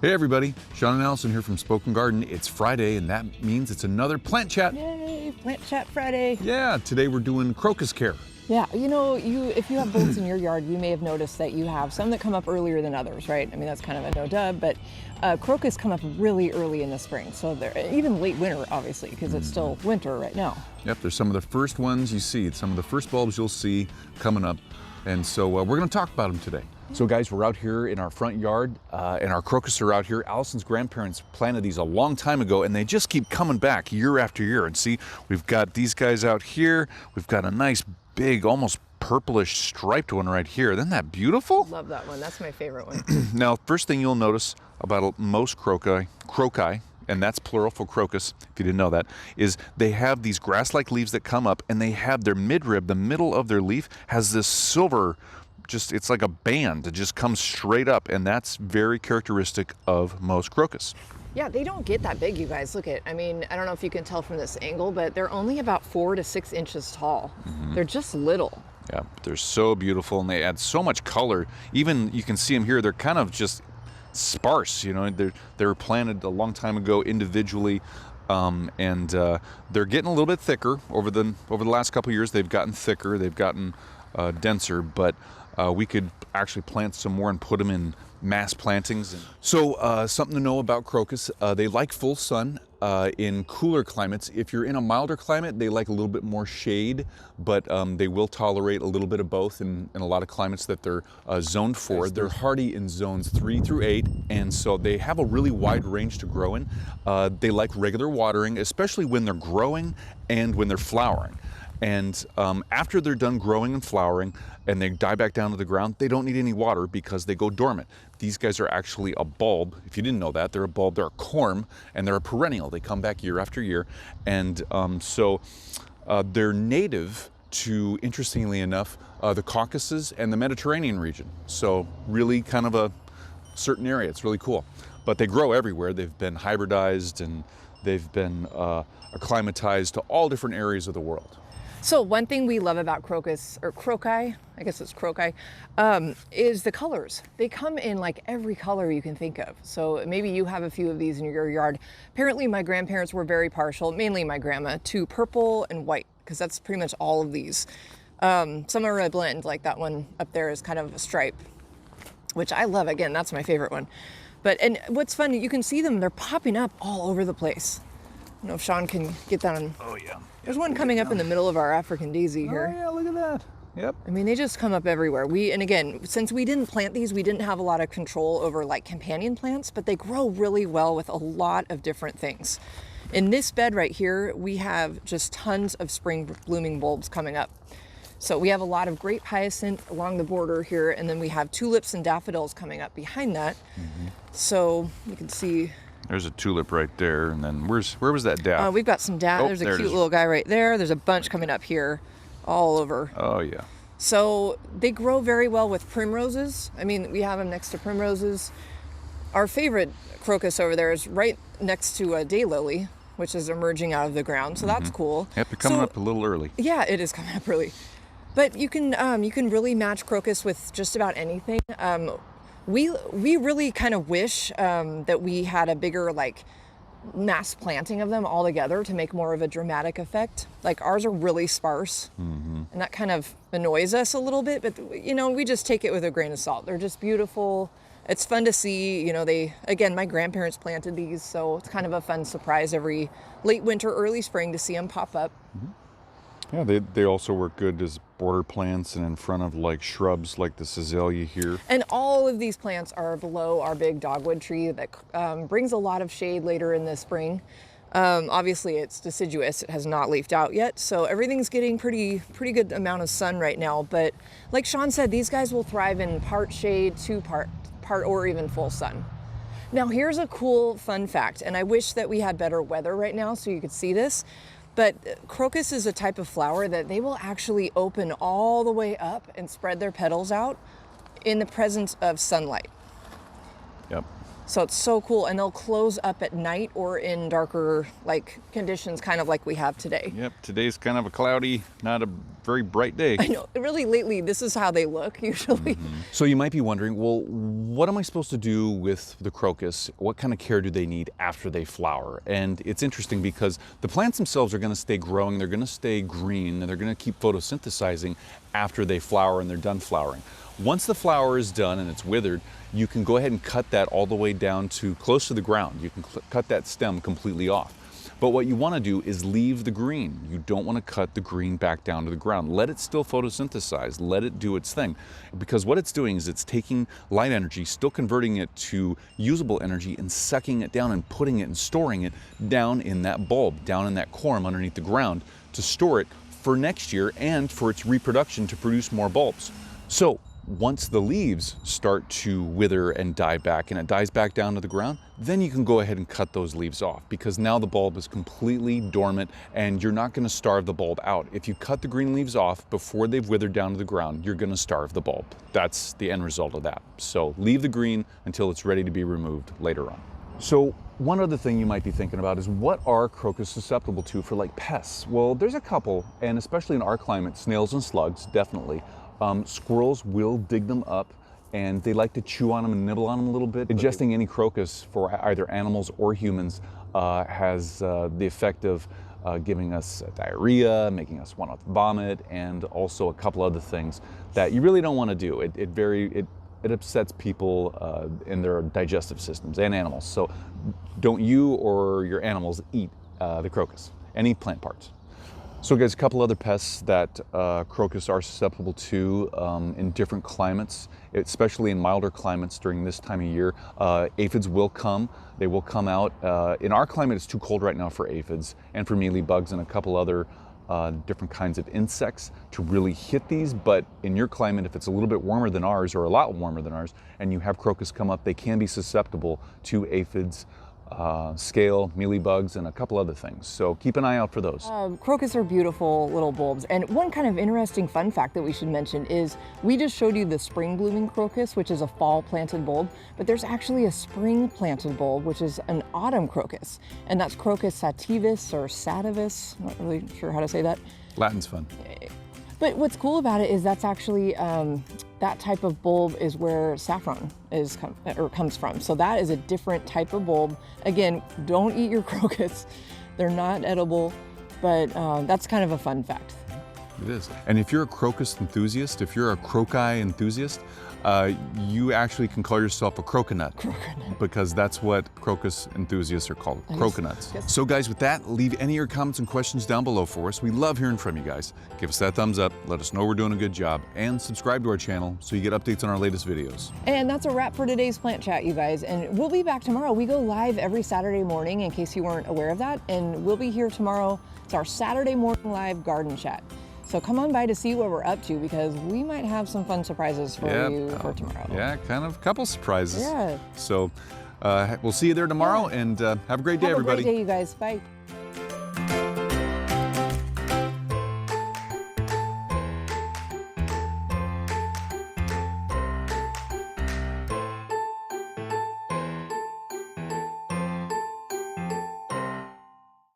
Hey everybody, Sean and Allison here from Spoken Garden. It's Friday and that means it's another plant chat. Yay, Plant Chat Friday. Yeah, today we're doing crocus care. Yeah, you know, if you have bulbs in your yard, you may have noticed that you have some that come up earlier than others, right? I mean, that's kind of a no-dub, but crocus come up really early in the spring. So they're even late winter, obviously, because it's still winter right now. Yep, they're some of the first ones you see. Some of the first bulbs you'll see coming up. And so we're gonna talk about them today. So guys, we're out here in our front yard and our crocus are out here. Allison's grandparents planted these a long time ago and they just keep coming back year after year. And see, we've got these guys out here. We've got a nice big, almost purplish striped one right here. Isn't that beautiful? Love that one, that's my favorite one. Now, first thing you'll notice about most croci, and that's plural for crocus, if you didn't know that, is they have these grass-like leaves that come up and they have their midrib, the middle of their leaf, has this silver, it's like a band that just comes straight up, and that's very characteristic of most crocus. Yeah, they don't get that big, you guys. Look at, I mean, I don't know if you can tell from this angle, but they're only about 4 to 6 inches tall. They're just little. Yeah, they're so beautiful and they add so much color. Even, you can see them here, they're kind of just sparse, you know, they were planted a long time ago individually, and they're getting a little bit thicker over the last couple of years. They've gotten thicker, they've gotten denser, but we could actually plant some more and put them in mass plantings. So something to know about crocus, they like full sun in cooler climates. If you're in a milder climate, they like a little bit more shade, but they will tolerate a little bit of both in a lot of climates that they're zoned for. They're hardy in zones 3 through 8, and so they have a really wide range to grow in. They like regular watering, especially when they're growing and when they're flowering. And after they're done growing and flowering and they die back down to the ground, they don't need any water because they go dormant. These guys are actually a bulb. If you didn't know that, they're a bulb, they're a corm, and they're a perennial. They come back year after year. And so they're native to, interestingly enough, the Caucasus and the Mediterranean region. So really kind of a certain area. It's really cool. But they grow everywhere. They've been hybridized and they've been acclimatized to all different areas of the world. So one thing we love about crocus, or croci, I guess it's croci, is the colors. They come in like every color you can think of. So maybe you have a few of these in your yard. Apparently my grandparents were very partial, mainly my grandma, to purple and white, because that's pretty much all of these. Some are a blend, like that one up there is kind of a stripe, which I love. Again, that's my favorite one. But, and what's fun, you can see them, they're popping up all over the place. I don't know if Sean can get that on. Oh yeah. There's one coming up in the middle of our African daisy here. Oh yeah, look at that. Yep. I mean, they just come up everywhere. And again, since we didn't plant these, we didn't have a lot of control over like companion plants, but they grow really well with a lot of different things. In this bed right here, we have just tons of spring blooming bulbs coming up. So we have a lot of grape hyacinth along the border here, and then we have tulips and daffodils coming up behind that. So you can see. There's a tulip right there, and then where was that daff? We've got some daff. There's a cute little guy right there. There's a bunch coming up here, all over. Oh yeah. So they grow very well with primroses. I mean, we have them next to primroses. Our favorite crocus over there is right next to a daylily, which is emerging out of the ground. So that's cool. Yep, they're coming up a little early. Yeah, it is coming up early. But you can really match crocus with just about anything. We really kind of wish that we had a bigger like mass planting of them all together to make more of a dramatic effect. Like ours are really sparse, and that kind of annoys us a little bit, but you know, we just take it with a grain of salt. They're just beautiful. It's fun to see, you know, again, my grandparents planted these, so it's kind of a fun surprise every late winter, early spring to see them pop up. Yeah, they also work good as border plants and in front of like shrubs like the azalea here. And all of these plants are below our big dogwood tree that brings a lot of shade later in the spring. Obviously it's deciduous, it has not leafed out yet, so everything's getting pretty good amount of sun right now. But like Sean said, these guys will thrive in part shade to part or even full sun. Now here's a cool fun fact, and I wish that we had better weather right now so you could see this. But crocus is a type of flower that they will actually open all the way up and spread their petals out in the presence of sunlight. Yep. So it's so cool, and they'll close up at night or in darker like conditions, kind of like we have today. Yep, today's kind of a cloudy, not a very bright day. I know, really lately, this is how they look usually. So you might be wondering, well, what am I supposed to do with the crocus? What kind of care do they need after they flower? And it's interesting because the plants themselves are going to stay growing, they're going to stay green, and they're going to keep photosynthesizing after they flower and they're done flowering. Once the flower is done and it's withered, you can go ahead and cut that all the way down to close to the ground. You can cut that stem completely off. But what you want to do is leave the green. You don't want to cut the green back down to the ground. Let it still photosynthesize. Let it do its thing. Because what it's doing is it's taking light energy, still converting it to usable energy and sucking it down and putting it and storing it down in that bulb, down in that corm underneath the ground to store it for next year and for its reproduction to produce more bulbs. So once the leaves start to wither and die back and it dies back down to the ground, then you can go ahead and cut those leaves off because now the bulb is completely dormant and you're not going to starve the bulb out. If you cut the green leaves off before they've withered down to the ground, you're going to starve the bulb. That's the end result of that. So leave the green until it's ready to be removed later on. So one other thing you might be thinking about is what are crocus susceptible to for like pests? Well, there's a couple, and especially in our climate, snails and slugs, definitely. Squirrels will dig them up and they like to chew on them and nibble on them a little bit. Ingesting any crocus for either animals or humans has the effect of giving us diarrhea, making us want to vomit, and also a couple other things that you really don't want to do. It upsets people in their digestive systems and animals. So don't you or your animals eat the crocus, any plant parts. So guys, a couple other pests that crocus are susceptible to in different climates, especially in milder climates during this time of year. Aphids will come. They will come out. In our climate, it's too cold right now for aphids and for mealybugs and a couple other different kinds of insects to really hit these. But in your climate, if it's a little bit warmer than ours or a lot warmer than ours, and you have crocus come up, they can be susceptible to aphids, scale, mealybugs, and a couple other things. So keep an eye out for those. Crocus are beautiful little bulbs. And one kind of interesting fun fact that we should mention is we just showed you the spring blooming crocus, which is a fall planted bulb, but there's actually a spring planted bulb, which is an autumn crocus. And that's Crocus sativus or sativus. Not really sure how to say that. Latin's fun. But what's cool about it is that's actually, that type of bulb is where saffron comes from. So that is a different type of bulb. Again, don't eat your crocus. They're not edible, but that's kind of a fun fact. It is. And if you're a crocus enthusiast, if you're a croci enthusiast, you actually can call yourself a croconut. Croconut. Because that's what crocus enthusiasts are called, croconuts. Yes. So guys, with that, leave any of your comments and questions down below for us. We love hearing from you guys. Give us that thumbs up, let us know we're doing a good job, and subscribe to our channel so you get updates on our latest videos. And that's a wrap for today's Plant Chat, you guys. And we'll be back tomorrow. We go live every Saturday morning, in case you weren't aware of that. And we'll be here tomorrow. It's our Saturday morning live garden chat. So come on by to see what we're up to because we might have some fun surprises for you for tomorrow. Yeah, kind of a couple surprises. Yeah. So we'll see you there tomorrow and have a great day, everybody. Have a great day, you guys. Bye.